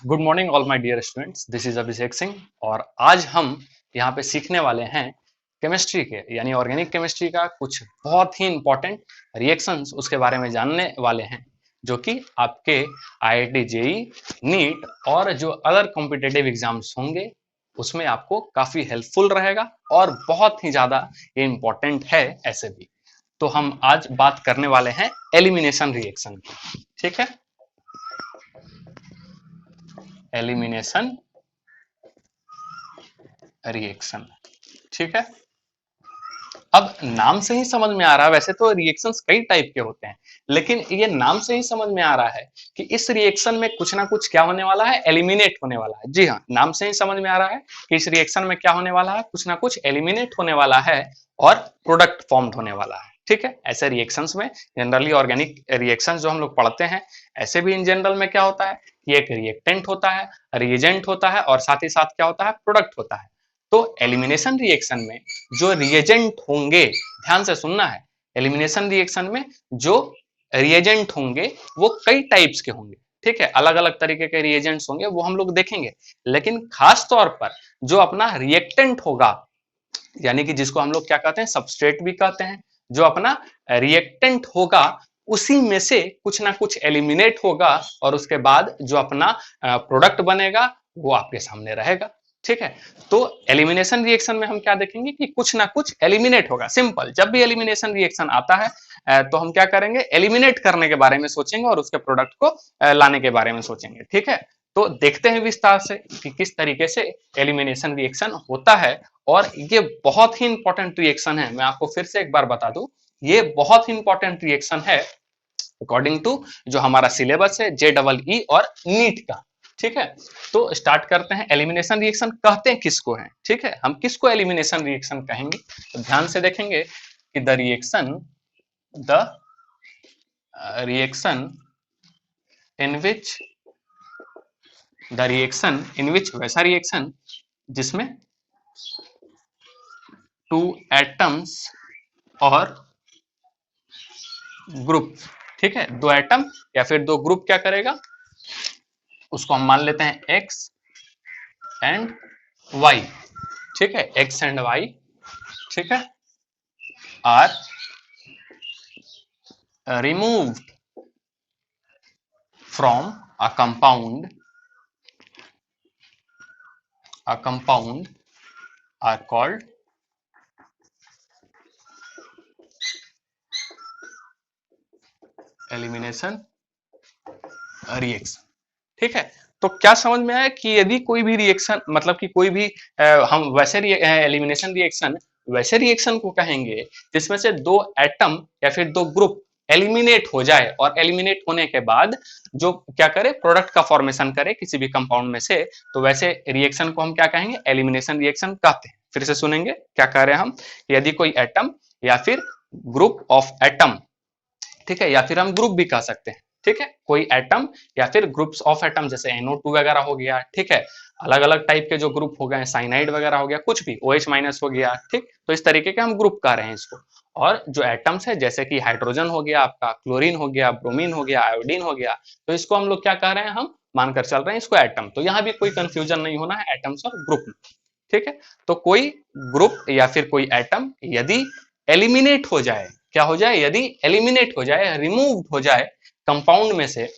Good morning all my dear students, this is Abhishek Singh. और आज हम यहाँ पे सीखने वाले हैं केमिस्ट्री के यानी ऑर्गेनिक केमिस्ट्री का कुछ बहुत ही इंपॉर्टेंट रिएक्शंस उसके बारे में जानने वाले हैं, जो कि आपके आईआईटी जेई, नीट और जो अदर कॉम्पिटिटिव एग्जाम्स होंगे उसमें आपको काफी हेल्पफुल रहेगा और बहुत ही ज्यादा ये इंपॉर्टेंट है ऐसे भी। तो हम आज बात करने वाले हैं एलिमिनेशन रिएक्शन की। ठीक है, एलिमिनेशन रिएक्शन। ठीक है, अब नाम से ही समझ में आ रहा है, वैसे तो रिएक्शंस कई टाइप के होते हैं, लेकिन ये नाम से ही समझ में आ रहा है कि इस रिएक्शन में कुछ ना कुछ क्या होने वाला है, एलिमिनेट होने वाला है। जी हाँ, नाम से ही समझ में आ रहा है कि इस रिएक्शन में क्या होने वाला है, कुछ ना कुछ एलिमिनेट होने वाला है और प्रोडक्ट फॉर्म्ड होने वाला है। ठीक है, ऐसे रिएक्शंस में जनरली ऑर्गेनिक रिएक्शंस जो हम लोग पढ़ते हैं, ऐसे भी इन जनरल में क्या होता है कि एक रिएक्टेंट होता है, रिएजेंट होता है और साथ ही साथ क्या होता है, प्रोडक्ट होता है। तो एलिमिनेशन रिएक्शन में जो रिएजेंट होंगे, ध्यान से सुनना है, एलिमिनेशन रिएक्शन में जो रिएजेंट होंगे वो कई टाइप्स के होंगे। ठीक है, अलग अलग तरीके के रिएजेंट्स होंगे, वो हम लोग देखेंगे। लेकिन खास तौर पर जो अपना रिएक्टेंट होगा, यानी कि जिसको हम लोग क्या कहते हैं, सबस्ट्रेट भी कहते हैं, जो अपना रिएक्टेंट होगा उसी में से कुछ ना कुछ एलिमिनेट होगा और उसके बाद जो अपना प्रोडक्ट बनेगा वो आपके सामने रहेगा। ठीक है, तो एलिमिनेशन रिएक्शन में हम क्या देखेंगे कि कुछ ना कुछ एलिमिनेट होगा। सिंपल, जब भी एलिमिनेशन रिएक्शन आता है तो हम क्या करेंगे, एलिमिनेट करने के बारे में सोचेंगे और उसके प्रोडक्ट को लाने के बारे में सोचेंगे। ठीक है, तो देखते हैं विस्तार से कि किस तरीके से एलिमिनेशन रिएक्शन होता है। और ये बहुत ही इंपॉर्टेंट रिएक्शन है, मैं आपको फिर से एक बार बता दूं, ये बहुत ही इंपॉर्टेंट रिएक्शन है अकॉर्डिंग टू जो हमारा सिलेबस है JEE और नीट का। ठीक है, तो स्टार्ट करते हैं। एलिमिनेशन रिएक्शन कहते हैं किसको है, ठीक है, हम किसको एलिमिनेशन रिएक्शन कहेंगे, तो ध्यान से देखेंगे कि द रिएक्शन इन विच वैसा रिएक्शन जिसमें टू एटम्स और ग्रुप, ठीक है, दो एटम या फिर दो ग्रुप क्या करेगा, उसको हम मान लेते हैं एक्स एंड वाई। ठीक है, एक्स एंड वाई, ठीक है, are removed from a compound are called elimination reaction. ठीक है, तो क्या समझ में आया कि यदि कोई भी रिएक्शन, मतलब कि कोई भी हम वैसे एलिमिनेशन रिएक्शन वैसे रिएक्शन को कहेंगे जिसमें से दो एटम या फिर दो ग्रुप एलिमिनेट हो जाए और एलिमिनेट होने के बाद जो क्या करे, प्रोडक्ट का फॉर्मेशन करे किसी भी कंपाउंड में से, तो वैसे रिएक्शन को हम क्या कहेंगे, एलिमिनेशन रिएक्शन कहते हैं। फिर से सुनेंगे क्या कह रहे हैं हम, यदि कोई एटम या फिर ग्रुप ऑफ एटम, ठीक है, या फिर हम ग्रुप भी कह सकते हैं, ठीक है, कोई एटम या फिर ग्रुप्स ऑफ एटम, जैसे NO2 वगैरह हो गया, ठीक है, अलग अलग टाइप के जो ग्रुप हो गए, साइनाइड वगैरह हो गया, कुछ भी OH माइनस हो गया, ठीक, तो इस तरीके के हम ग्रुप कह रहे हैं इसको। और जो एटम्स है, जैसे कि हाइड्रोजन हो गया, आपका क्लोरीन हो गया, ब्रोमीन हो गया, आयोडीन हो गया, तो इसको हम लोग क्या कह रहे हैं, हम मानकर चल रहे हैं इसको एटम। तो यहाँ भी कोई कंफ्यूजन नहीं होना है एटम्स और ग्रुप में। ठीक है, तो कोई ग्रुप या फिर कोई एटम यदि एलिमिनेट हो जाए, क्या हो जाए, यदि एलिमिनेट हो जाए, रिमूव हो जाए कंपाउंड में से,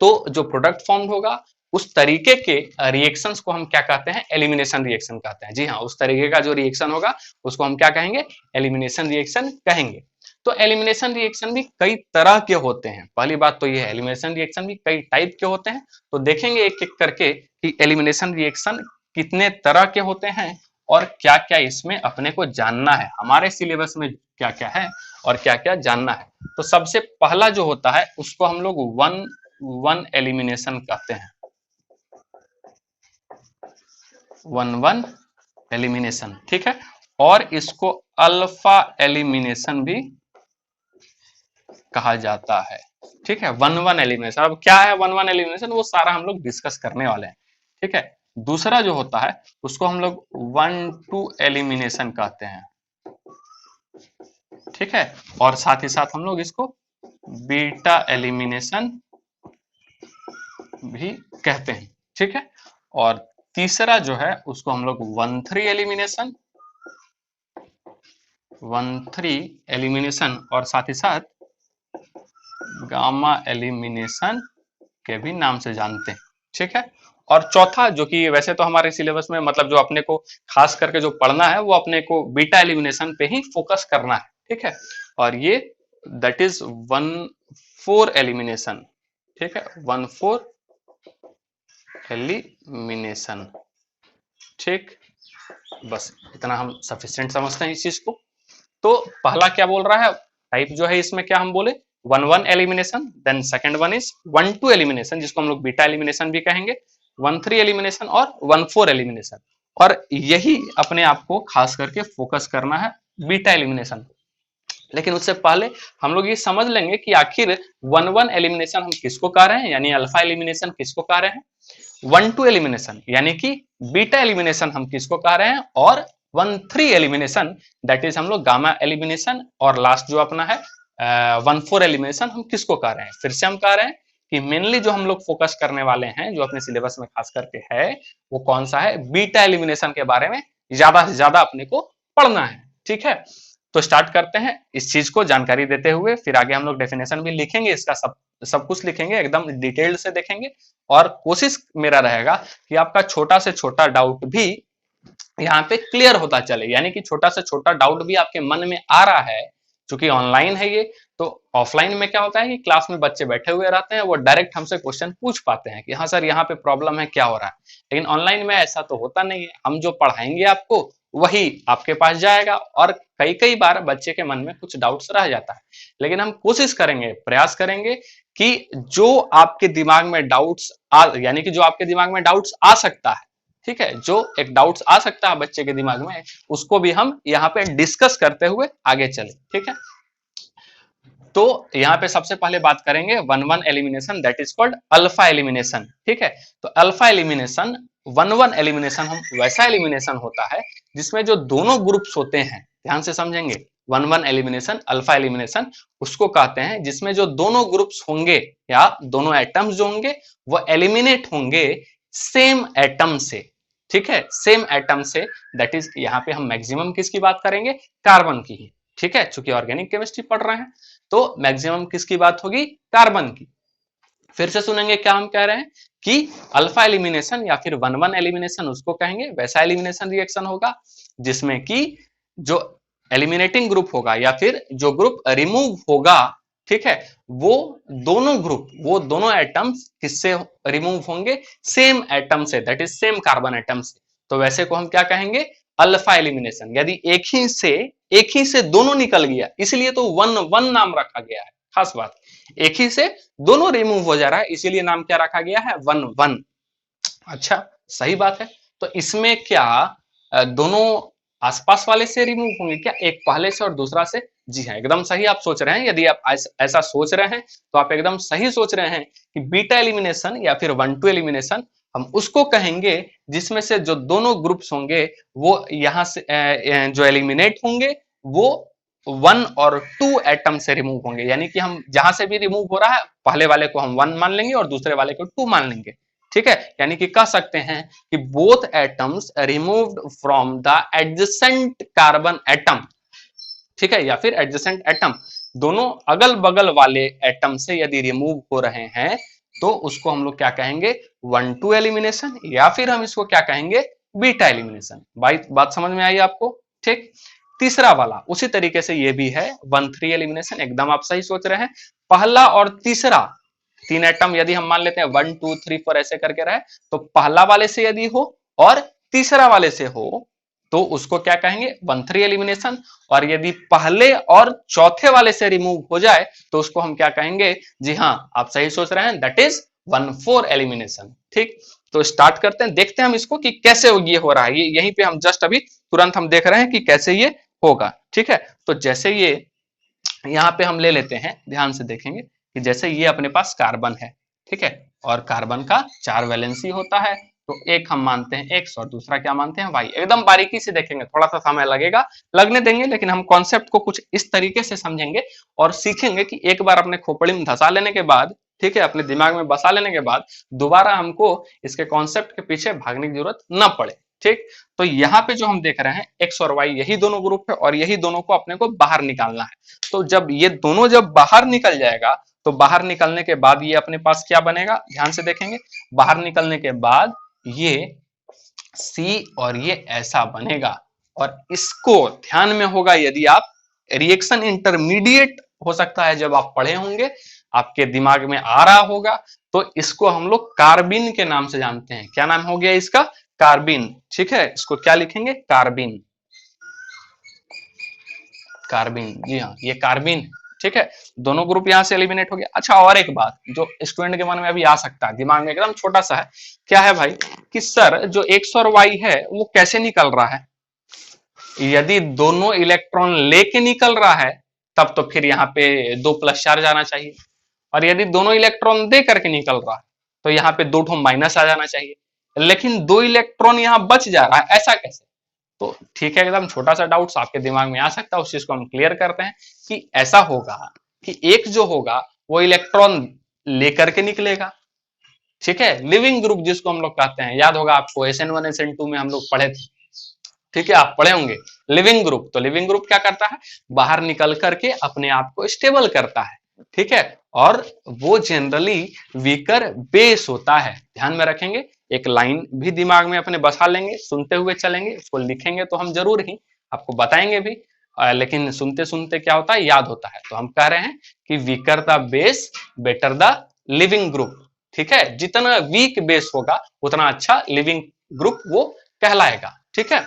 तो जो प्रोडक्ट फॉर्म होगा उस तरीके के रिएक्शंस को हम क्या कहते हैं, एलिमिनेशन रिएक्शन कहते हैं। जी हाँ, उस तरीके का जो रिएक्शन होगा उसको हम क्या कहेंगे, एलिमिनेशन रिएक्शन कहेंगे। तो एलिमिनेशन रिएक्शन भी कई तरह के होते हैं, पहली बात तो ये है, एलिमिनेशन रिएक्शन भी कई टाइप के होते हैं। तो देखेंगे एक एक करके कि एलिमिनेशन रिएक्शन कितने तरह के होते हैं और क्या क्या इसमें अपने को जानना है, हमारे सिलेबस में क्या क्या है और क्या क्या जानना है। तो सबसे पहला जो होता है उसको हम लोग वन एलिमिनेशन कहते हैं, वन एलिमिनेशन, ठीक है, और इसको अल्फा एलिमिनेशन भी कहा जाता है। ठीक है, वन एलिमिनेशन, अब क्या है वन एलिमिनेशन, वो सारा हम लोग डिस्कस करने वाले हैं। ठीक है, दूसरा जो होता है उसको हम लोग 1-2 एलिमिनेशन कहते हैं। ठीक है, और साथ ही साथ हम लोग इसको बीटा एलिमिनेशन भी कहते हैं। ठीक है, और तीसरा जो है उसको हम लोग 1,3 एलिमिनेशन, 1,3 एलिमिनेशन और साथ ही साथ गामा एलिमिनेशन के भी नाम से जानते हैं। ठीक है, और चौथा जो कि वैसे तो हमारे सिलेबस में मतलब जो अपने को खास करके जो पढ़ना है वो अपने को बीटा एलिमिनेशन पे ही फोकस करना है। ठीक है, और ये दैट इज 1,4 एलिमिनेशन। ठीक है, 1,4 एलिमिनेशन। ठीक, बस इतना हम सफिशिएंट समझते हैं इस चीज को। तो पहला क्या बोल रहा है, टाइप जो है इसमें क्या हम बोले 1,1 elimination, then second one is 1,2 elimination जिसको हम लोग बीटा एलिमिनेशन भी कहेंगे, 1,3 एलिमिनेशन और 1,4 एलिमिनेशन। और यही अपने आप को खास करके फोकस करना है बीटा एलिमिनेशन। लेकिन उससे पहले हम लोग ये समझ लेंगे कि आखिर 1,1 एलिमिनेशन हम किसको कह रहे हैं, यानी अल्फा एलिमिनेशन किसको कह रहे हैं, 1,2 एलिमिनेशन यानी कि बीटा एलिमिनेशन हम किसको कह रहे हैं, और 1,3 एलिमिनेशन दैट इज हम लोग गामा एलिमिनेशन, और लास्ट जो अपना है 1,4 एलिमिनेशन हम किसको कह रहे हैं। फिर से हम कह रहे हैं कि मेनली जो हम लोग फोकस करने वाले हैं जो अपने सिलेबस में खास करके है वो कौन सा है, बीटा एलिमिनेशन के बारे में ज्यादा से ज्यादा अपने को पढ़ना है। ठीक है, तो स्टार्ट करते हैं इस चीज को जानकारी देते हुए, फिर आगे हम लोग डेफिनेशन भी लिखेंगे, इसका सब कुछ लिखेंगे, एकदम डिटेल्ड से देखेंगे। और कोशिश मेरा रहेगा कि आपका छोटा से छोटा डाउट भी यहाँ पे क्लियर होता चले, यानी कि छोटा से छोटा डाउट भी आपके मन में आ रहा है। क्योंकि ऑनलाइन है ये, तो ऑफलाइन में क्या होता है कि क्लास में बच्चे बैठे हुए रहते हैं, वो डायरेक्ट हमसे क्वेश्चन पूछ पाते हैं कि हाँ सर यहाँ पे प्रॉब्लम है, क्या हो रहा है। लेकिन ऑनलाइन में ऐसा तो होता नहीं है, हम जो पढ़ाएंगे आपको वही आपके पास जाएगा, और कई कई बार बच्चे के मन में कुछ डाउट्स रह जाता है। लेकिन हम कोशिश करेंगे, प्रयास करेंगे कि जो आपके दिमाग में डाउट्स यानी कि जो आपके दिमाग में डाउट्स आ सकता है, ठीक है, जो एक डाउट्स आ सकता है बच्चे के दिमाग में, उसको भी हम यहाँ पे डिस्कस करते हुए आगे चले। ठीक है, तो यहाँ पे सबसे पहले बात करेंगे 1,1 elimination that is called alpha elimination. ठीक है, तो अल्फा एलिमिनेशन 1,1 एलिमिनेशन हम वैसा एलिमिनेशन होता है जिसमें जो दोनों ग्रुप्स होते हैं, ध्यान से समझेंगे, 1,1 एलिमिनेशन अल्फा एलिमिनेशन उसको कहते हैं जिसमें जो दोनों ग्रुप्स होंगे या दोनों एटम्स जो होंगे वो एलिमिनेट होंगे सेम एटम से। ठीक है, सेम एटम से, दैट इज यहाँ पे हम मैक्सिमम किसकी बात करेंगे, कार्बन की ही। ठीक है, चूंकि ऑर्गेनिक केमिस्ट्री पढ़ रहे हैं तो मैक्सिमम किसकी बात होगी, कार्बन की। फिर से सुनेंगे क्या हम कह रहे हैं कि अल्फा एलिमिनेशन या फिर 1,1 एलिमिनेशन उसको कहेंगे वैसा एलिमिनेशन रिएक्शन होगा जिसमें कि जो एलिमिनेटिंग ग्रुप होगा या फिर जो ग्रुप रिमूव होगा, ठीक है, वो दोनों ग्रुप, वो दोनों एटम्स किससे रिमूव होंगे, सेम एटम से, that is same carbon atom से। तो वैसे को हम क्या कहेंगे, अल्फा एलिमिनेशन। यदि एक ही से दोनों निकल गया, इसलिए तो 1,1 नाम रखा गया है। खास बात, एक ही से दोनों रिमूव हो जा रहा है, इसीलिए नाम क्या रखा गया है, 1,1। अच्छा, सही बात है। तो इसमें क्या दोनों आसपास वाले से रिमूव होंगे क्या, एक पहले से और दूसरा से? जी हाँ, एकदम सही आप सोच रहे हैं। यदि आप ऐसा सोच रहे हैं तो आप एकदम सही सोच रहे हैं कि बीटा एलिमिनेशन या फिर 1,2 एलिमिनेशन हम उसको कहेंगे जिसमें से जो दोनों ग्रुप्स होंगे वो यहाँ से जो एलिमिनेट होंगे वो 1 और 2 एटम से रिमूव होंगे। यानी कि हम जहां से भी रिमूव हो रहा है पहले वाले को हम 1 मान लेंगे और दूसरे वाले को 2 मान लेंगे। ठीक है, यानी कि कह सकते हैं कि both atoms removed from the adjacent carbon atom. ठीक है, या फिर एडजेसेंट एटम, दोनों अगल बगल वाले एटम से यदि रिमूव हो रहे हैं तो उसको हम लोग क्या कहेंगे, 1,2 एलिमिनेशन, या फिर हम इसको क्या कहेंगे, बीटा एलिमिनेशन। बात समझ में आई आपको? ठीक, तीसरा वाला उसी तरीके से ये भी है 1,3 एलिमिनेशन, एकदम आप सही सोच रहे हैं। पहला और तीसरा तीन एटम यदि हम मान लेते हैं 1 2 3 4 ऐसे करके रहे, तो पहला वाले से यदि हो और तीसरा वाले से हो तो उसको क्या कहेंगे, 1,3 एलिमिनेशन। और यदि पहले और चौथे वाले से रिमूव हो जाए तो उसको हम क्या कहेंगे, जी हाँ आप सही सोच रहे हैं, दैट इज 1,4 एलिमिनेशन। ठीक, तो स्टार्ट करते हैं, देखते हैं हम इसको कि कैसे ये हो रहा है। ये यहीं पे हम जस्ट अभी तुरंत हम देख रहे हैं कि कैसे ये होगा। ठीक है, तो जैसे ये यहाँ पे हम ले लेते हैं, ध्यान से देखेंगे कि जैसे ये अपने पास कार्बन है, ठीक है, और कार्बन का 4 वैलेंसी होता है, तो एक हम मानते हैं एक्स और दूसरा क्या मानते हैं वाई। एकदम बारीकी से देखेंगे, थोड़ा सा समय लगेगा, लगने देंगे, लेकिन हम कॉन्सेप्ट को कुछ इस तरीके से समझेंगे और सीखेंगे कि एक बार अपने खोपड़ी में धंसा लेने के बाद ठीक है, अपने दिमाग में बसा लेने के बाद दोबारा हमको इसके कॉन्सेप्ट के पीछे भागने की जरूरत न पड़े। ठीक, तो यहाँ पे जो हम देख रहे हैं एक्स और वाई यही दोनों ग्रुप है और यही दोनों को अपने को बाहर निकालना है। तो जब ये दोनों जब बाहर निकल जाएगा तो बाहर निकलने के बाद ये अपने पास क्या बनेगा, ध्यान से देखेंगे, बाहर निकलने के बाद ये सी और ये ऐसा बनेगा। और इसको ध्यान में होगा, यदि आप रिएक्शन इंटरमीडिएट हो सकता है जब आप पढ़े होंगे, आपके दिमाग में आ रहा होगा, तो इसको हम लोग कार्बिन के नाम से जानते हैं। क्या नाम हो गया इसका, कार्बिन। ठीक है, इसको क्या लिखेंगे, कार्बिन, कार्बिन, जी हाँ ये कार्बिन। ठीक है, दोनों ग्रुप यहां से एलिमिनेट हो गया। अच्छा, और एक बात जो स्टूडेंट के मन में अभी आ सकता है, दिमाग में एकदम छोटा सा है, क्या है भाई, कि सर जो एक्स और वाई है वो कैसे निकल रहा है। यदि दोनों इलेक्ट्रॉन लेके निकल रहा है तब तो फिर यहाँ पे 2+4 जाना चाहिए, और यदि दोनों इलेक्ट्रॉन दे करके निकल रहा है तो यहाँ पे 2 माइनस आ जाना चाहिए। लेकिन 2 इलेक्ट्रॉन यहाँ बच जा रहा है, ऐसा कैसे। तो ठीक है, एकदम छोटा सा डाउट्स आपके दिमाग में आ सकता है, उस चीज को हम क्लियर करते हैं कि ऐसा होगा कि एक जो होगा वो इलेक्ट्रॉन लेकर के निकलेगा। ठीक है, लिविंग ग्रुप जिसको हम लोग कहते हैं, याद होगा आपको SN1 SN2 में हम लोग पढ़े थे। ठीक है, आप पढ़े होंगे लिविंग ग्रुप। तो लिविंग ग्रुप क्या करता है, बाहर निकल करके अपने आप को स्टेबल करता है। ठीक है, और वो जनरली वीकर बेस होता है। ध्यान में रखेंगे, एक लाइन भी दिमाग में अपने बसा लेंगे, सुनते हुए चलेंगे, उसको लिखेंगे तो हम जरूर ही आपको बताएंगे भी, लेकिन सुनते सुनते क्या होता है, याद होता है। तो हम कह रहे हैं कि weaker the base better the leaving group. ठीक है, जितना वीक बेस होगा उतना अच्छा लिविंग ग्रुप वो कहलाएगा। ठीक है,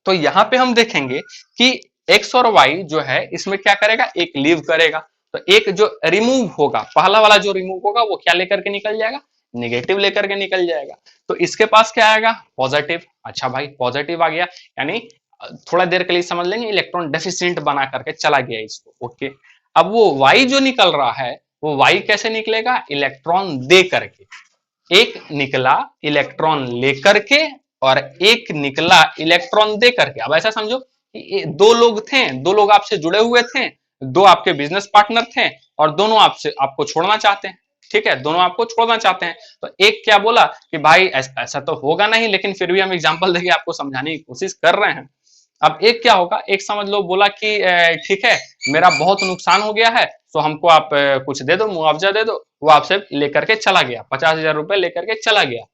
तो यहां पे हम देखेंगे कि एक्स और वाई जो है इसमें क्या करेगा, एक लीव करेगा, तो एक जो रिमूव होगा, पहला वाला जो रिमूव होगा वो क्या लेकर के निकल जाएगा, नेगेटिव लेकर के निकल जाएगा। तो इसके पास क्या आएगा, पॉजिटिव। अच्छा भाई, पॉजिटिव आ गया, यानी थोड़ा देर के लिए समझ लेंगे इलेक्ट्रॉन डेफिशिएंट बना करके चला गया इसको। ओके, अब वो वाई जो निकल रहा है वो वाई कैसे निकलेगा, इलेक्ट्रॉन दे करके। एक निकला इलेक्ट्रॉन लेकर के और एक निकला इलेक्ट्रॉन दे करके। अब ऐसा समझो कि दो लोग थे, दो लोग आपसे जुड़े हुए थे, दो आपके बिजनेस पार्टनर थे और दोनों आपको छोड़ना चाहते हैं। ठीक है, दोनों आपको छोड़ना चाहते हैं। तो एक क्या बोला कि भाई ऐसा तो होगा नहीं, लेकिन फिर भी हम एग्जांपल देके आपको समझाने की कोशिश कर रहे हैं। अब एक क्या होगा, एक समझ लो बोला कि ठीक है मेरा बहुत नुकसान हो गया है, तो हमको आप कुछ दे दो, मुआवजा दे दो। वो आपसे लेकर के चला गया, 50,000 रुपए लेकर के चला गया।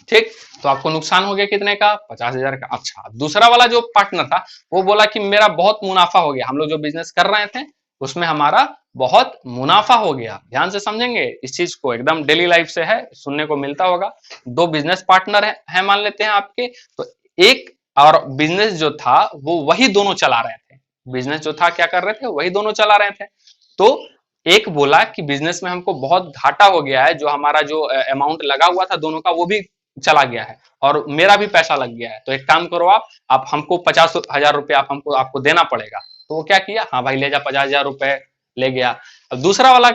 ठीक, तो आपको नुकसान हो गया कितने का, 50,000 का। अच्छा, दूसरा वाला जो पार्टनर था वो बोला कि मेरा बहुत मुनाफा हो गया, हम लोग जो बिजनेस कर रहे थे उसमें हमारा बहुत मुनाफा हो गया। ध्यान से समझेंगे इस चीज को, एकदम डेली लाइफ से है, सुनने को मिलता होगा। दो बिजनेस पार्टनर है मान लेते हैं आपके, तो एक और बिजनेस जो था वो वही दोनों चला रहे थे, बिजनेस जो था क्या कर रहे थे, वही दोनों चला रहे थे। तो एक बोला कि बिजनेस में हमको बहुत घाटा हो गया है, जो हमारा जो अमाउंट लगा हुआ था दोनों का वो भी चला गया है और मेरा भी पैसा लग गया है। तो एक काम करो, आप हमको 50,000 रुपए आपको देना पड़ेगा। तो वो क्या किया, हाँ भाई ले जा, 50,000 रुपए ले गया। अब दूसरा वाला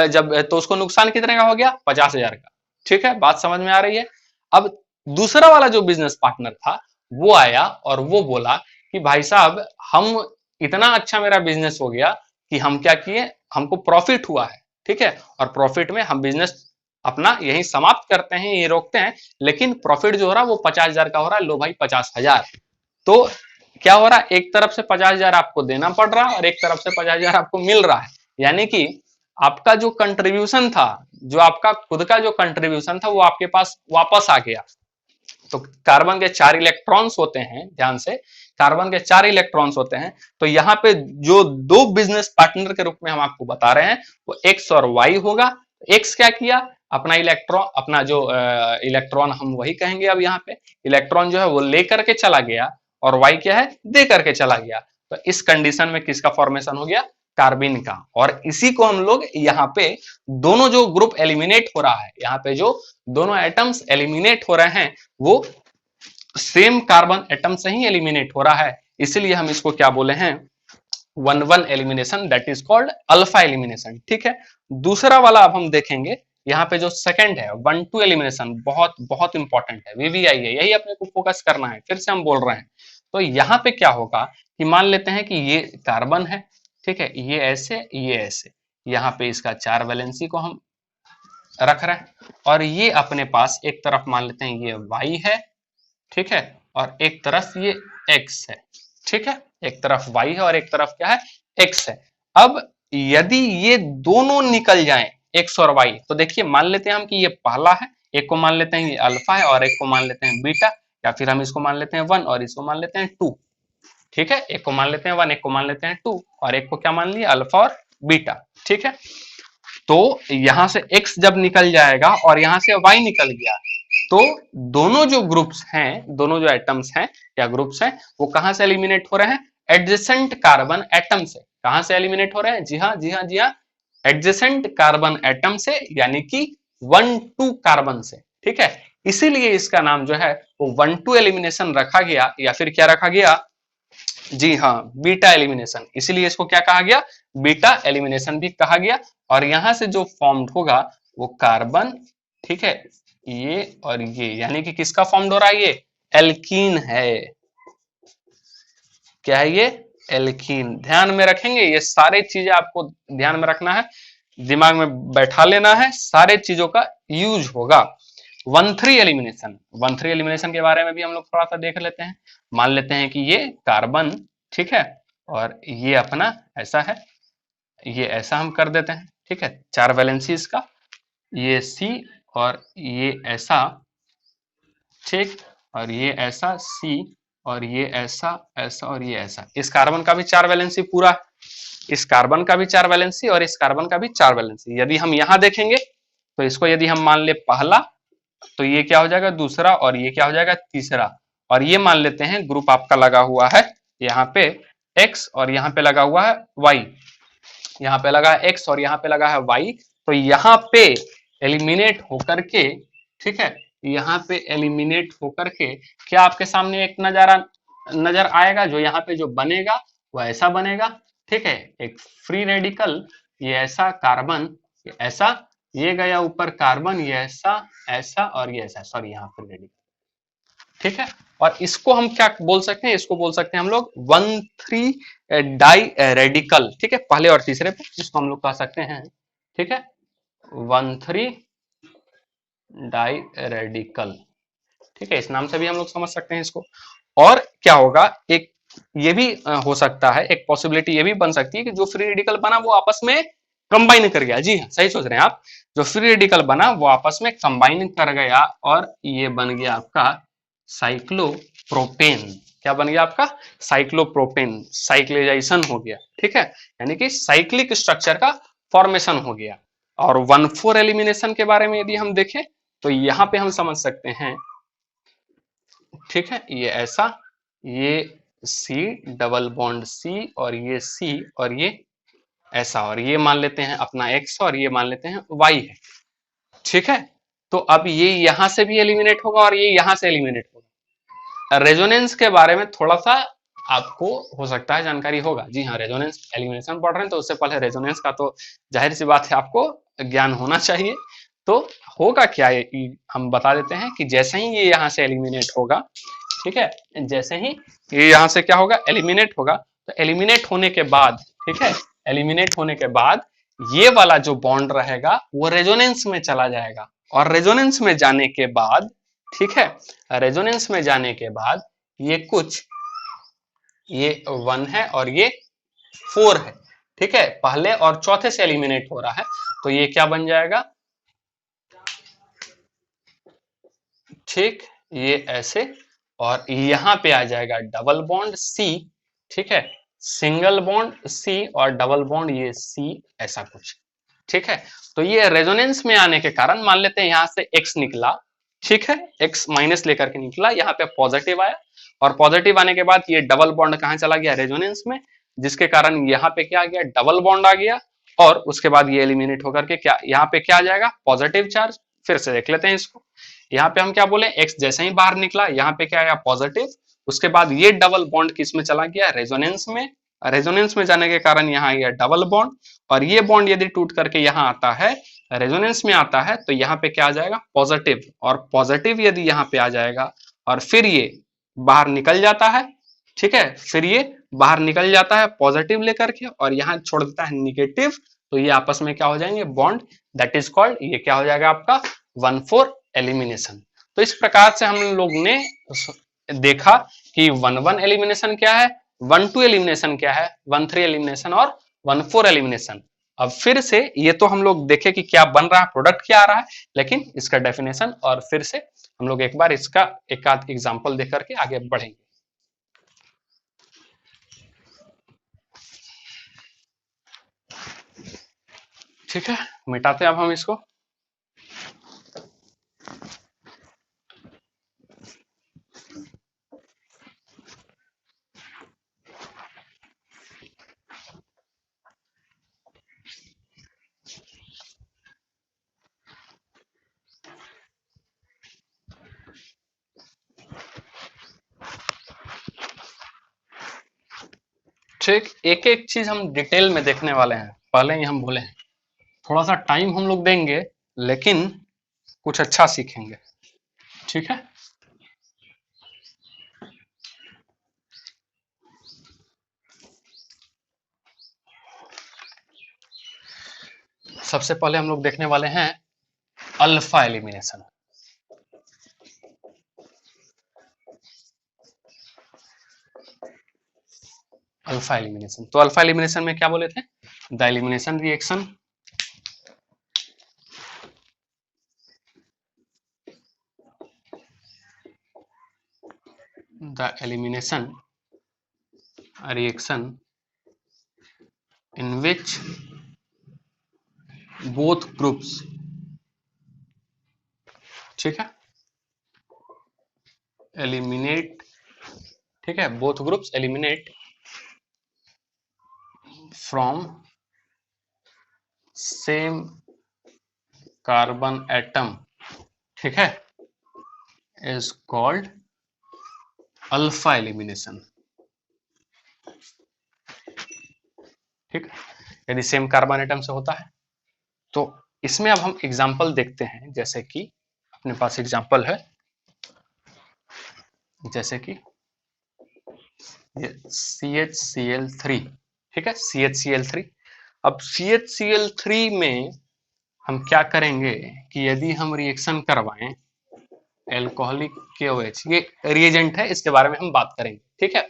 जब तो उसको नुकसान कितने का हो गया, 50,000 का। ठीक है, बात समझ में आ रही है। अब दूसरा वाला जो बिजनेस पार्टनर था वो आया और वो बोला कि भाई साहब हम इतना अच्छा मेरा बिजनेस हो गया कि हम क्या किए, हमको प्रॉफिट हुआ है। ठीक है, और प्रॉफिट में हम बिजनेस अपना यही समाप्त करते हैं, ये रोकते हैं, लेकिन प्रॉफिट जो हो रहा है वो 50,000 का हो रहा है। लो भाई 50,000। तो क्या हो रहा है, एक तरफ से 50,000 आपको देना पड़ रहा है और एक तरफ से 50,000 आपको मिल रहा है। यानी कि आपका जो कंट्रीब्यूशन था, जो आपका खुद का जो कंट्रीब्यूशन था वो आपके पास वापस आ गया। तो कार्बन के 4 इलेक्ट्रॉन्स होते हैं, ध्यान से, कार्बन के 4 इलेक्ट्रॉन्स होते हैं। तो यहाँ पे जो दो बिजनेस पार्टनर के रूप में हम आपको बता रहे हैं वो एक्स और वाई होगा। एक्स क्या किया, अपना इलेक्ट्रॉन, अपना जो इलेक्ट्रॉन हम वही कहेंगे अब यहाँ पे, इलेक्ट्रॉन जो है वो लेकर के चला गया, और वाई क्या है, दे करके चला गया। तो इस कंडीशन में किसका फॉर्मेशन हो गया, कार्बिन का। और इसी को हम लोग यहाँ पे दोनों जो ग्रुप एलिमिनेट हो रहा है, यहाँ पे जो दोनों एटम्स एलिमिनेट हो रहे हैं वो सेम कार्बन एटम से ही एलिमिनेट हो रहा है, इसलिए हम इसको क्या बोले हैं, 1-1 elimination, that is called alpha elimination. ठीक है, दूसरा वाला अब हम देखेंगे, यहाँ पे जो सेकंड है 1-2 एलिमिनेशन, बहुत बहुत इंपॉर्टेंट है, वीवीआई है, यही अपने को फोकस करना है, फिर से हम बोल रहे हैं। तो यहाँ पे क्या होगा कि मान लेते हैं कि ये कार्बन है, ठीक है, ये ऐसे ये ऐसे, यहाँ पे इसका 4 वैलेंसी को हम रख रहे हैं, और ये अपने पास एक तरफ मान लेते हैं ये y है, ठीक है, और एक तरफ ये x है, ठीक है, एक तरफ y है और एक तरफ क्या है, x है। अब यदि ये दोनों निकल जाएं x और y, तो देखिए मान लेते हैं हम कि ये पहला है, एक को मान लेते हैं ये अल्फा है और एक को मान लेते हैं बीटा, या फिर हम इसको मान लेते हैं 1 और इसको मान लेते हैं 2, ठीक है, एक को मान लेते हैं 1, एक को मान लेते हैं 2 और एक को क्या मान लिया, अल्फा और बीटा, ठीक है। तो यहां से x जब निकल जाएगा और यहां से y निकल गया, तो दोनों जो ग्रुप्स हैं, दोनों जो एटम्स हैं या ग्रुप्स हैं, वो कहां से एलिमिनेट हो रहे हैं, एडजेसेंट कार्बन एटम से। कहां से एलिमिनेट हो रहे हैं, जी हाँ जी हाँ जी हाँ, एडजेसेंट कार्बन एटम से, यानी कि 1,2 कार्बन से, ठीक है। इसीलिए इसका नाम जो है वो 1,2 एलिमिनेशन रखा गया, या फिर क्या रखा गया, जी हाँ, बीटा एलिमिनेशन। इसीलिए इसको क्या कहा गया, बीटा एलिमिनेशन भी कहा गया। और यहां से जो फॉर्म्ड होगा वो कार्बन, ठीक है, ये और ये, यानी कि किसका फॉर्म्ड हो रहा है, ये एल्कीन है। क्या है ये, एल्कीन। ध्यान में रखेंगे, ये सारे चीजें आपको ध्यान में रखना है, दिमाग में बैठा लेना है, सारे चीजों का यूज होगा। 1,3 एलिमिनेशन, 1,3 एलिमिनेशन के बारे में भी हम लोग थोड़ा सा देख लेते हैं। मान लेते हैं कि ये कार्बन, ठीक है, और ये अपना ऐसा है, ये ऐसा हम कर देते हैं, ठीक है, 4 वैलेंसी इसका, ये C और ये ऐसा, ठीक, और ये ऐसा C और ये ऐसा, ऐसा और ये ऐसा। इस कार्बन का भी 4 वैलेंसी पूरा, इस कार्बन का भी 4 वैलेंसी और इस कार्बन का भी 4 वैलेंसी। यदि हम यहां देखेंगे तो इसको यदि हम मान ले पहला, तो ये क्या हो जाएगा दूसरा, और ये क्या हो जाएगा तीसरा। और ये मान लेते हैं ग्रुप आपका लगा हुआ है यहाँ पे x और यहाँ पे लगा हुआ है y, यहाँ पे लगा है x और यहाँ पे लगा है y। तो यहाँ पे एलिमिनेट होकर के, ठीक है, यहाँ पे एलिमिनेट होकर के क्या आपके सामने एक नजारा नजर आएगा, जो यहाँ पे जो बनेगा वो ऐसा बनेगा, ठीक है, एक फ्री रेडिकल, ये ऐसा कार्बन, ये ऐसा, ये गया ऊपर कार्बन, ये ऐसा, ऐसा और ये ऐसा, सॉरी यहाँ फ्री रेडिकल, ठीक है। और इसको हम क्या बोल सकते हैं, इसको बोल सकते हैं हम लोग 1,3 डाई रेडिकल, ठीक है, पहले और तीसरे पे, जिसको हम लोग कह सकते हैं, ठीक है, 1,3 डाई रेडिकल, ठीक है, इस नाम से भी हम लोग समझ सकते हैं इसको। और क्या होगा, एक ये भी हो सकता है, एक पॉसिबिलिटी ये भी बन सकती है कि जो फ्री रेडिकल बना वो आपस में कंबाइन कर गया। जी हाँ, सही सोच रहे हैं आप, जो फ्री रेडिकल बना वो आपस में कंबाइन कर गया और ये बन गया आपका साइक्लोप्रोपेन। क्या बन गया आपका, साइक्लोप्रोपेन, साइक्लिजाइजेशन हो गया, ठीक है, यानी कि साइक्लिक स्ट्रक्चर का फॉर्मेशन हो गया। और 1,4 एलिमिनेशन के बारे में यदि हम देखें तो यहाँ पे हम समझ सकते हैं, ठीक है, ये ऐसा, ये C डबल बॉन्ड C और ये C और ये ऐसा, और ये मान लेते हैं अपना X और ये मान लेते हैं Y है, ठीक है। तो अब ये यहां से भी एलिमिनेट होगा और ये यहां से एलिमिनेट होगा। रेजोनेंस के बारे में थोड़ा सा आपको हो सकता है जानकारी होगा, जी हाँ, रेजोनेंस एलिमिनेशन पढ़ रहे हैं तो उससे पहले रेजोनेंस का तो जाहिर सी बात है आपको ज्ञान होना चाहिए। तो होगा क्या, हम बता देते हैं कि जैसे ही ये यहाँ से एलिमिनेट होगा, ठीक है, जैसे ही ये यहाँ से क्या होगा, एलिमिनेट होगा, तो एलिमिनेट होने के बाद, ठीक है, एलिमिनेट होने के बाद ये वाला जो बॉन्ड रहेगा वो रेजोनेंस में चला जाएगा, और रेजोनेंस में जाने के बाद, ठीक है, रेजोनेंस में जाने के बाद ये कुछ, ये 1 है और ये 4 है, ठीक है, पहले और चौथे से एलिमिनेट हो रहा है, तो ये क्या बन जाएगा, ठीक, ये ऐसे, और यहाँ पे आ जाएगा डबल बॉन्ड C, ठीक है, सिंगल बॉन्ड C और डबल बॉन्ड ये C, ऐसा कुछ, ठीक है। तो ये रेजोनेंस में आने के कारण मान लेते हैं यहाँ से X निकला, ठीक है, X माइनस लेकर के निकला, यहाँ पे पॉजिटिव आया, और पॉजिटिव आने के बाद ये डबल बॉन्ड कहाँ चला गया, रेजोनेंस में, जिसके कारण यहाँ पे क्या आ गया, डबल बॉन्ड आ गया, और उसके बाद ये एलिमिनेट होकर के क्या यहाँ पे क्या आ जाएगा, पॉजिटिव चार्ज। फिर से देख लेते हैं इसको, यहाँ पे हम क्या बोले, X जैसे ही बाहर निकला यहाँ पे क्या आया, पॉजिटिव, उसके बाद ये डबल बॉन्ड किस में चला गया, रेजोनेंस में, रेजोनेंस में जाने के कारण यहाँ आ गया डबल बॉन्ड, और ये बॉन्ड यदि टूट करके यहाँ आता है, रेजोनेंस में आता है, तो यहाँ पे क्या आ जाएगा, पॉजिटिव, और पॉजिटिव यदि यहाँ पे आ जाएगा और फिर ये बाहर निकल जाता है, ठीक है, फिर ये बाहर निकल जाता है पॉजिटिव लेकर के और यहाँ छोड़ देता है निगेटिव, तो ये आपस में क्या हो जाएंगे, बॉन्ड, दैट इज कॉल्ड, ये क्या हो जाएगा आपका 1,4 एलिमिनेशन। तो इस प्रकार से हम लोग ने देखा कि 1,1 एलिमिनेशन क्या है, 1,2 एलिमिनेशन क्या है, 1,3 एलिमिनेशन और 1,4 एलिमिनेशन। अब फिर से ये तो हम लोग देखे कि क्या बन रहा है, प्रोडक्ट क्या आ रहा है, लेकिन इसका डेफिनेशन और फिर से हम लोग एक बार इसका एक आध एग्जांपल देकर के आगे बढ़ेंगे। ठीक है, मिटाते हैं अब हम इसको। ठीक, एक एक चीज हम डिटेल में देखने वाले हैं, पहले ही हम बोले हैं थोड़ा सा टाइम हम लोग देंगे, लेकिन कुछ अच्छा सीखेंगे। ठीक है, सबसे पहले हम लोग देखने वाले हैं अल्फा एलिमिनेशन। अल्फा एलिमिनेशन, तो अल्फा एलिमिनेशन में क्या बोले थे, the elimination reaction the elimination reaction in which both groups, ठीक है, eliminate, ठीक है, both groups eliminate from same carbon atom, ठीक है, is called अल्फा एलिमिनेशन। ठीक, यदि सेम कार्बन एटम से होता है तो इसमें अब हम एग्जांपल देखते हैं, जैसे कि अपने पास एग्जांपल है, जैसे कि ये CHCl3, ठीक है, CHCl3। अब CHCl3 में हम क्या करेंगे कि यदि हम रिएक्शन करवाएं एल्कोहलिक KOH, ये रिएजेंट है, इसके बारे में हम बात करेंगे। ठीक है,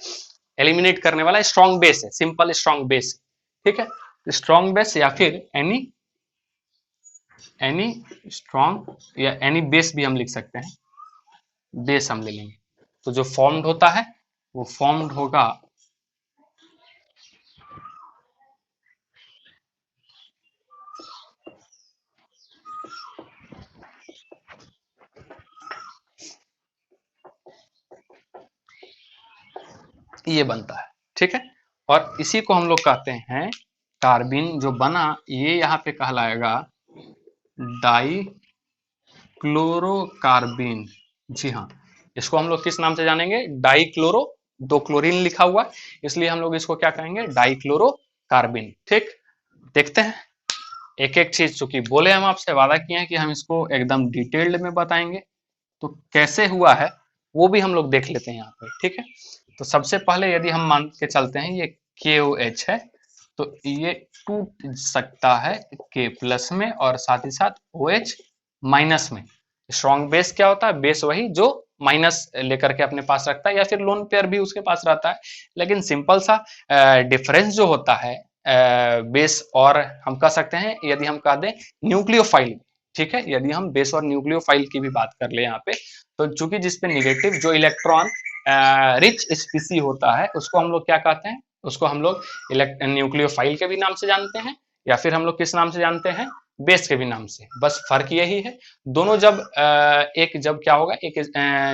एलिमिनेट करने वाला स्ट्रॉन्ग बेस है, सिंपल स्ट्रॉन्ग बेस है। ठीक है, स्ट्रॉन्ग बेस या फिर एनी स्ट्रॉन्ग या एनी बेस भी हम लिख सकते हैं, बेस हम ले लेंगे। तो जो फॉर्म्ड होता है वो फॉर्म्ड होगा ये बनता है। ठीक है, और इसी को हम लोग कहते हैं कार्बिन, जो बना ये यहाँ पे कहलाएगा डाई क्लोरोकार्बिन। जी हाँ, इसको हम लोग किस नाम से जानेंगे, डाई क्लोरो, दो क्लोरीन लिखा हुआ, इसलिए हम लोग इसको क्या कहेंगे, डाई क्लोरोकार्बिन। ठीक, देखते हैं एक एक चीज, चूंकि बोले हम आपसे, वादा किए हैं कि हम इसको एकदम डिटेल्ड में बताएंगे, तो कैसे हुआ है वो भी हम लोग देख लेते हैं यहाँ पे। ठीक है, तो सबसे पहले यदि हम मान के चलते हैं ये KOH है, तो ये टूट सकता है K प्लस में और साथ ही साथ OH माइनस में। स्ट्रॉन्ग बेस क्या होता है, बेस वही जो माइनस लेकर के अपने पास रखता है, या फिर लोन पेयर भी उसके पास रहता है, लेकिन सिंपल सा डिफरेंस जो होता है बेस और, हम कह सकते हैं यदि हम कह दें न्यूक्लियोफाइल। ठीक है, यदि हम बेस और न्यूक्लियोफाइल की भी बात कर ले यहाँ पे, तो चूंकि जिसपे निगेटिव जो इलेक्ट्रॉन रिच स्पीसी होता है उसको हम लोग क्या कहते हैं, उसको हम लोग न्यूक्लियोफाइल के भी नाम से जानते हैं, या फिर हम लोग किस नाम से जानते हैं, बेस के भी नाम से। बस फर्क यही है, दोनों जब एक जब क्या होगा, एक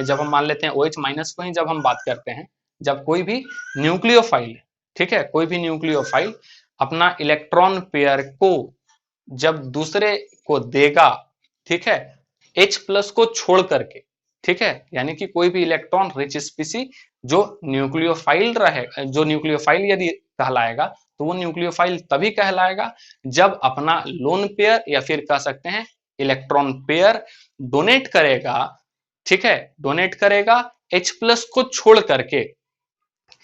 जब हम मान लेते हैं OH माइनस को ही जब हम बात करते हैं, जब कोई भी न्यूक्लियोफाइल, ठीक है, कोई भी न्यूक्लियोफाइल अपना इलेक्ट्रॉन पेयर को जब दूसरे को देगा, ठीक है, H प्लस को छोड़ करके, ठीक है, यानी कि कोई भी इलेक्ट्रॉन रिच स्पीसी जो न्यूक्लियोफाइल रहे, जो न्यूक्लियोफाइल यदि कहलाएगा, तो वो न्यूक्लियोफाइल तभी कहलाएगा जब अपना लोन पेयर या फिर कह सकते हैं इलेक्ट्रॉन पेयर डोनेट करेगा। ठीक है, डोनेट करेगा H प्लस को छोड़ करके,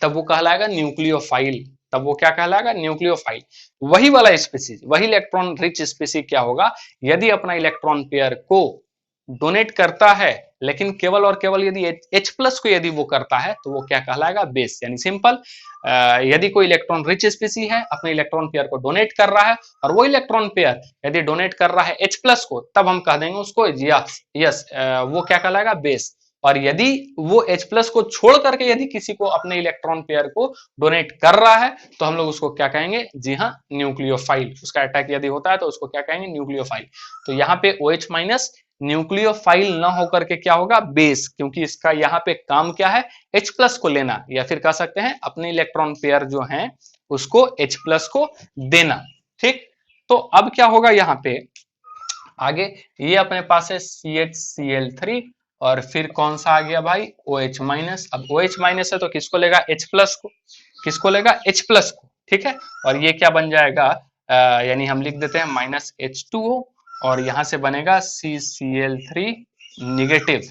तब वो कहलाएगा न्यूक्लियोफाइल। तब वो क्या कहलाएगा, न्यूक्लियोफाइल। वही वाला स्पीसीज, वही इलेक्ट्रॉन रिच स्पीसीज क्या होगा, यदि अपना इलेक्ट्रॉन पेयर को डोनेट करता है, लेकिन केवल और केवल यदि H प्लस को यदि वो करता है तो वो क्या कहलाएगा, बेस। यानी सिंपल, यदि कोई इलेक्ट्रॉन रिच स्पीसी है, अपने इलेक्ट्रॉन पेयर को डोनेट कर रहा है, और वो इलेक्ट्रॉन पेयर यदि डोनेट कर रहा है H प्लस को, तब हम कह देंगे उसको यस, वो क्या कहलाएगा, बेस। और यदि वो H प्लस को छोड़ करके यदि किसी को अपने इलेक्ट्रॉन पेयर को डोनेट कर रहा है तो हम लोग उसको क्या कहेंगे, जी हाँ, न्यूक्लियोफाइल। उसका अटैक यदि होता है तो उसको क्या कहेंगे, न्यूक्लियोफाइल। तो यहाँ पे OH माइनस न्यूक्लियोफाइल ना होकर के क्या होगा, बेस, क्योंकि इसका यहाँ पे काम क्या है, H प्लस को लेना, या फिर कह सकते हैं अपने इलेक्ट्रॉन पेयर जो है उसको H प्लस को देना। ठीक, तो अब क्या होगा यहाँ पे आगे, ये अपने पास है CHCl3, और फिर कौन सा आ गया भाई, OH माइनस। अब OH माइनस है तो किसको लेगा, H प्लस को, किसको लेगा, H प्लस को। ठीक है, और ये क्या बन जाएगा, यानी हम लिख देते हैं माइनस H2O, और यहां से बनेगा CCl3 निगेटिव।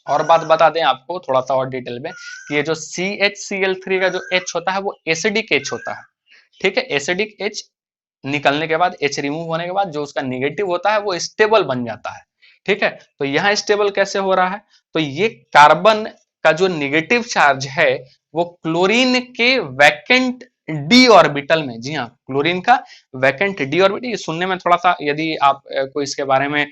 और बात बता दें आपको थोड़ा सा और डिटेल में, कि ये जो CHCl3 का जो H होता है वो एसिडिक H होता है। ठीक है, एसिडिक H निकलने के बाद, H रिमूव होने के बाद जो उसका निगेटिव होता है वो स्टेबल बन जाता है। ठीक है, तो यहाँ स्टेबल कैसे हो रहा है, तो ये कार्बन का जो निगेटिव चार्ज है वो क्लोरीन के वैकेंट डी ऑर्बिटल में, जी हाँ, क्लोरीन का वैकेंट डी ऑर्बिटल, ये सुनने में थोड़ा सा, यदि आप को इसके बारे में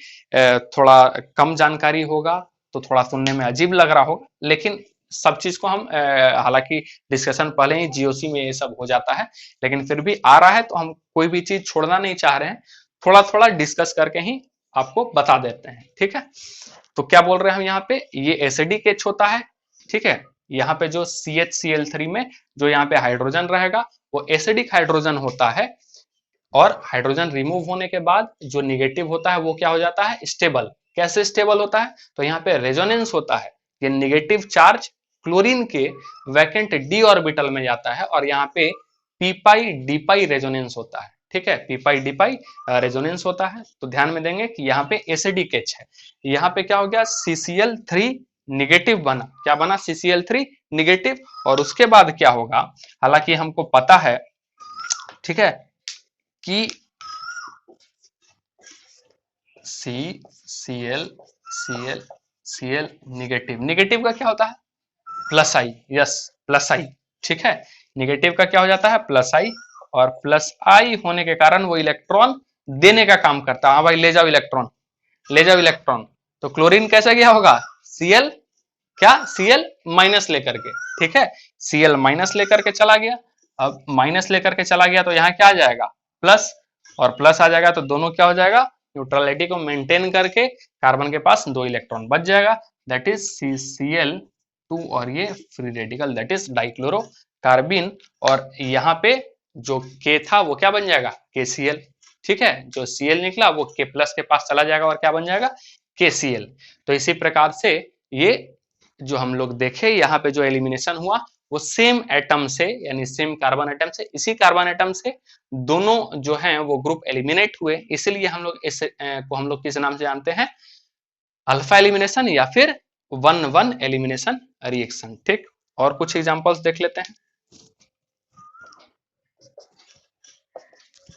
थोड़ा कम जानकारी होगा तो थोड़ा सुनने में अजीब लग रहा होगा, लेकिन सब चीज को हम हालांकि डिस्कशन पहले ही जीओसी में ये सब हो जाता है, लेकिन फिर भी आ रहा है तो हम कोई भी चीज छोड़ना नहीं चाह रहे हैं, थोड़ा थोड़ा डिस्कस करके ही आपको बता देते हैं। ठीक है, तो क्या बोल रहे हैं हम यहाँ पे, ये एसिडिक H होता है। ठीक है, यहाँ पे जो CHCl3 में जो यहाँ पे हाइड्रोजन रहेगा वो एसिडिक हाइड्रोजन होता है, और हाइड्रोजन रिमूव होने के बाद जो निगेटिव होता है वो क्या हो जाता है, स्टेबल। कैसे स्टेबल होता है, तो यहाँ पे रेजोनेंस होता है, ये निगेटिव चार्ज क्लोरीन के वैकेंट डी ऑर्बिटल में जाता है, और यहाँ पे पी पाई डी पाई रेजोनेंस होता है। ठीक है, पी पाई डी पाई रेजोनेंस होता है। तो ध्यान में देंगे कि यहाँ पे एसिडिक H है, यहाँ पे क्या हो गया, CCl3 निगेटिव बना, क्या बना, CCl3 निगेटिव। और उसके बाद क्या होगा, हालांकि हमको पता है, ठीक है, कि Cl निगेटिव, निगेटिव का क्या होता है, प्लस आई, यस, प्लस आई। ठीक है, निगेटिव का क्या हो जाता है, प्लस आई, और प्लस आई होने के कारण वो इलेक्ट्रॉन देने का काम करता है। हाँ भाई, ले जाओ इलेक्ट्रॉन, ले जाओ इलेक्ट्रॉन। तो क्लोरीन कैसे गया होगा, Cl क्या, Cl माइनस लेकर के। ठीक है, Cl माइनस लेकर के चला गया। अब माइनस लेकर के चला गया तो यहाँ क्या आ जाएगा, प्लस, और प्लस आ जाएगा तो दोनों क्या हो जाएगा, न्यूट्रलिटी को मेंटेन करके कार्बन के पास 2 इलेक्ट्रॉन बच जाएगा, दैट इज CCl2, और ये free radical that is dichloro carbene. और यहाँ पे जो K था वो क्या बन जाएगा, KCl। ठीक है, जो Cl निकला वो K प्लस के पास चला जाएगा और क्या बन जाएगा, KCl। तो इसी प्रकार से ये जो हम लोग देखे यहाँ पे जो एलिमिनेशन हुआ वो सेम एटम से, यानी सेम कार्बन एटम से, इसी कार्बन एटम से दोनों जो हैं वो ग्रुप एलिमिनेट हुए, इसलिए हम लोग इस को हम लोग किस नाम से जानते हैं, अल्फा एलिमिनेशन या फिर 1-1 एलिमिनेशन रिएक्शन। ठीक, और कुछ एग्जांपल्स देख लेते हैं,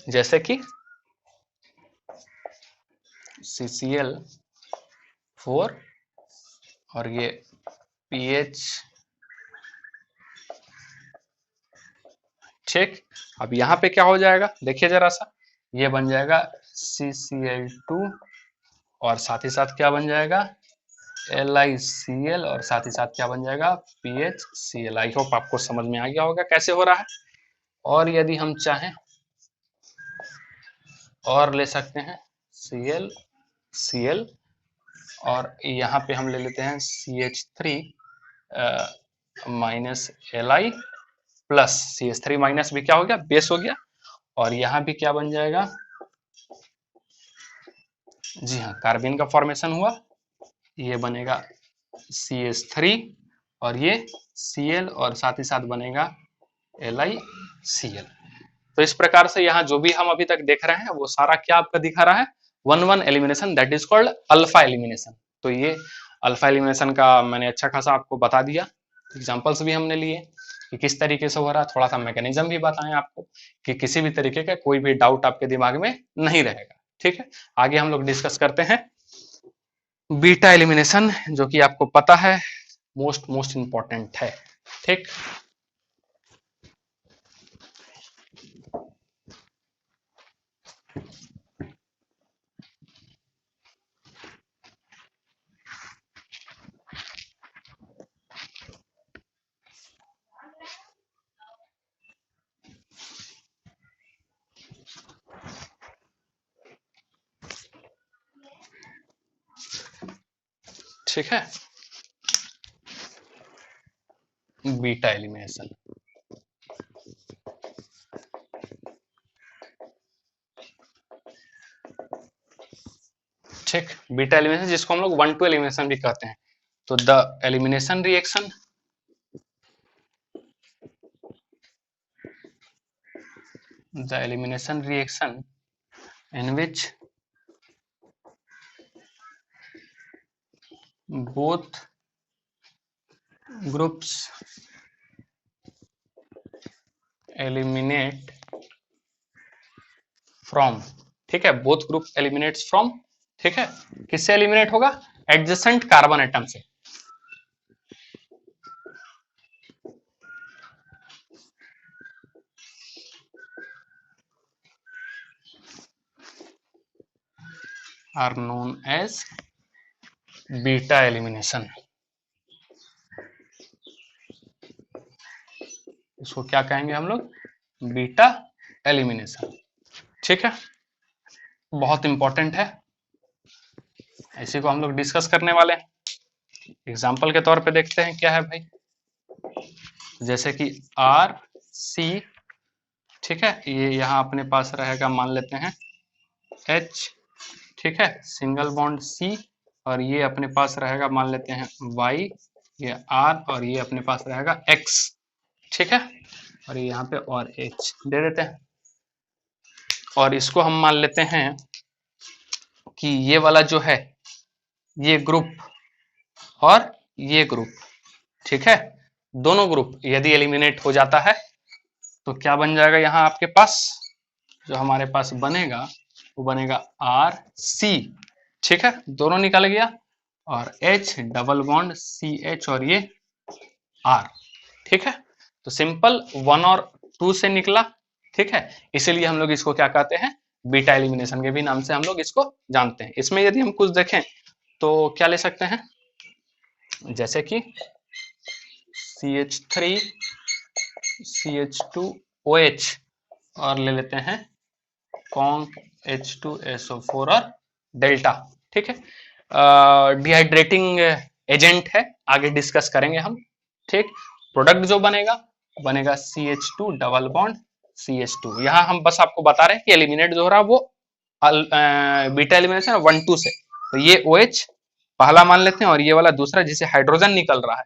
जैसे कि CCl4 और ये PH। ठीक, अब यहाँ पे क्या हो जाएगा, देखिए जरा सा, ये बन जाएगा CCl2, और साथ ही साथ क्या बन जाएगा, LiCl, और साथ ही साथ क्या बन जाएगा, PHCl। आई होप आपको समझ में आ गया होगा कैसे हो रहा है। और यदि हम चाहें और ले सकते हैं Cl, और यहाँ पे हम ले लेते हैं CH3 minus Li plus, CH3 minus भी क्या हो गया, बेस हो गया, और यहाँ भी क्या बन जाएगा, जी हाँ, कार्बिन का फॉर्मेशन हुआ, ये बनेगा CH3, और ये Cl, और साथ ही साथ बनेगा LiCl। तो इस प्रकार से यहाँ जो भी हम अभी तक देख रहे हैं वो सारा क्या आपका दिखा रहा है, 1-1 elimination, that is called alpha elimination. तो ये अल्फा एलिमिनेशन का मैंने अच्छा खासा आपको बता दिया, एग्जांपल्स भी हमने लिए। कि किस तरीके से हो रहा है, थोड़ा सा मैकेनिज्म भी बताएं आपको कि किसी भी तरीके का कोई भी डाउट आपके दिमाग में नहीं रहेगा। ठीक है, आगे हम लोग डिस्कस करते हैं बीटा एलिमिनेशन, जो कि आपको पता है मोस्ट मोस्ट इंपॉर्टेंट है। ठीक, ठीक है, बीटा एलिमिनेशन। ठीक, बीटा एलिमिनेशन जिसको हम लोग 1-2 एलिमिनेशन भी कहते हैं। तो the elimination reaction in which both groups eliminate from, ठीक है, बोथ ग्रुप एलिमिनेट्स फ्रॉम, ठीक है, किससे एलिमिनेट होगा, एडजेसेंट कार्बन एटम से। Are known as beta elimination. इसको क्या कहेंगे हम लोग, बीटा एलिमिनेशन। ठीक है, बहुत इंपॉर्टेंट है, इसी को हम लोग डिस्कस करने वाले हैं। एग्जाम्पल के तौर पे देखते हैं क्या है भाई, जैसे कि आर सी, ठीक है, ये यहाँ अपने पास रहेगा, मान लेते हैं H, ठीक है, सिंगल बॉन्ड C, और ये अपने पास रहेगा, मान लेते हैं Y, ये R, और ये अपने पास रहेगा X, ठीक है, और ये यहाँ पे और H दे देते हैं, और इसको हम मान लेते हैं कि ये वाला जो है ये ग्रुप और ये ग्रुप, ठीक है, दोनों ग्रुप यदि एलिमिनेट हो जाता है तो क्या बन जाएगा, यहाँ आपके पास जो हमारे पास बनेगा वो बनेगा आर सी, ठीक है, दोनों निकल गया, और H डबल बॉन्ड CH, और ये R, ठीक है, तो सिंपल 1 और 2 से निकला, ठीक है, इसीलिए हम लोग इसको क्या कहते हैं, बीटा एलिमिनेशन के भी नाम से हम लोग इसको जानते हैं। इसमें यदि हम कुछ देखें तो क्या ले सकते हैं, जैसे कि CH3 CH2OH, और ले लेते हैं कॉन्क H2SO4 और डेल्टा, ठीक है, डिहाइड्रेटिंग एजेंट है, आगे डिस्कस करेंगे हम। ठीक, प्रोडक्ट जो बनेगा CH2 डबल बॉन्ड CH2। यहाँ हम बस आपको बता रहे हैं कि एलिमिनेट जो हो रहा है वो बीटा एलिमिनेशन 1-2 से, तो ये OH पहला मान लेते हैं और ये वाला दूसरा जिसे हाइड्रोजन निकल रहा है,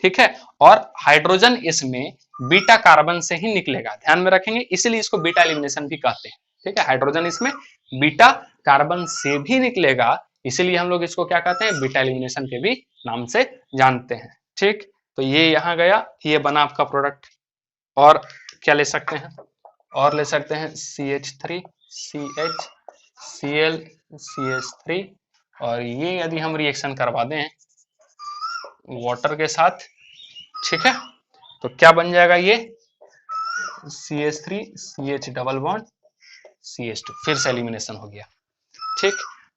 ठीक है, और हाइड्रोजन इसमें बीटा कार्बन से ही निकलेगा, ध्यान में रखेंगे, इसीलिए इसको बीटा एलिमिनेशन भी कहते हैं। ठीक है, हाइड्रोजन इसमें बीटा कार्बन से भी निकलेगा, इसीलिए हम लोग इसको क्या कहते हैं, बीटा एलिमिनेशन के भी नाम से जानते हैं। ठीक, तो ये यहाँ गया, ये बना आपका प्रोडक्ट, और क्या ले सकते हैं, और ले सकते हैं CH3 CH Cl CH3, और ये यदि हम रिएक्शन करवा दें वाटर के साथ, ठीक है, तो क्या बन जाएगा, ये CH3 CH double bond CH2, फिर से एलिमिनेशन हो गया। ठीक,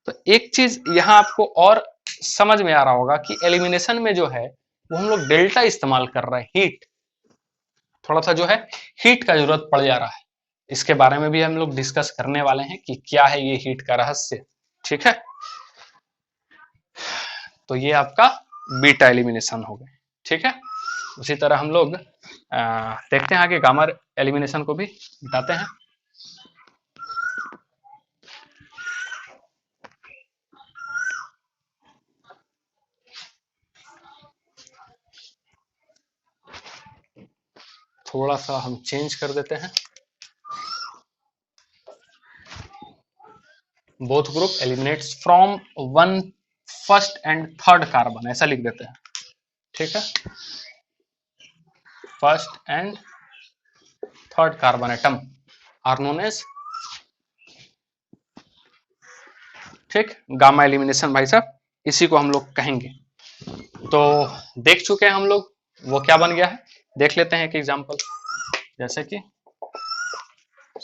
तो एक चीज यहाँ आपको और समझ में आ रहा होगा कि एलिमिनेशन में जो है वो हम लोग डेल्टा इस्तेमाल कर रहे हैं, हीट, थोड़ा सा जो है हीट का जरूरत पड़ जा रहा है, इसके बारे में भी हम लोग डिस्कस करने वाले हैं कि क्या है ये हीट का रहस्य। ठीक है, तो ये आपका बीटा एलिमिनेशन हो गए। ठीक है, उसी तरह हम लोग देखते हैं आगे गामा एलिमिनेशन को भी बताते हैं। थोड़ा सा हम चेंज कर देते हैं, both group eliminates from one first and third carbon, ऐसा लिख देते हैं। ठीक है, first and third carbon atom are known as, ठीक, गामा एलिमिनेशन भाई साहब, इसी को हम लोग कहेंगे। तो देख चुके हैं हम लोग वो क्या बन गया है, देख लेते हैं एक एग्जांपल, जैसे कि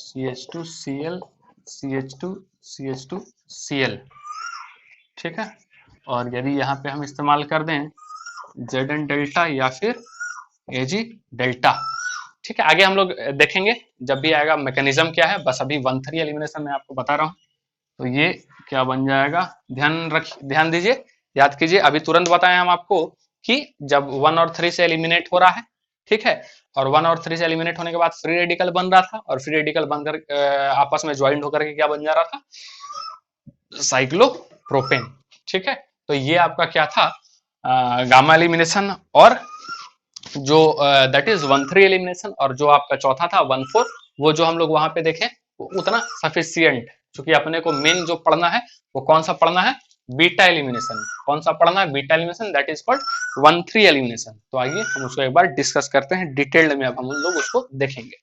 CH2Cl CH2CH2Cl, ठीक है। और यदि यहाँ पे हम इस्तेमाल कर दें Zn डेल्टा या फिर Ag डेल्टा, ठीक है, आगे हम लोग देखेंगे जब भी आएगा मैकेनिज्म क्या है, बस अभी 1,3 एलिमिनेशन में आपको बता रहा हूँ। तो ये क्या बन जाएगा, ध्यान दीजिए, याद कीजिए, अभी तुरंत बताएं हम आपको कि जब 1 और 3 से एलिमिनेट हो रहा है, ठीक है, और 1 और 3 से एलिमिनेट होने के बाद फ्री रेडिकल बन रहा था, और फ्री रेडिकल बनकर आपस में ज्वाइंट होकर के क्या बन जा रहा था, साइक्लोप्रोपेन, ठीक है। तो ये आपका क्या था, गामा एलिमिनेशन, और जो दैट इज 1,3 एलिमिनेशन, और जो आपका चौथा था 1,4, वो जो हम लोग वहां पे देखें वो उतना सफिशियंट, क्योंकि अपने को मेन जो पढ़ना है वो कौन सा पढ़ना है, बीटा एलिमिनेशन, कौन सा पढ़ना है, beta elimination, that is called 1,3 elimination. तो आइए हम उसको एक बार डिस्कस करते हैं डिटेल्ड में, अब हम लोग उसको देखेंगे।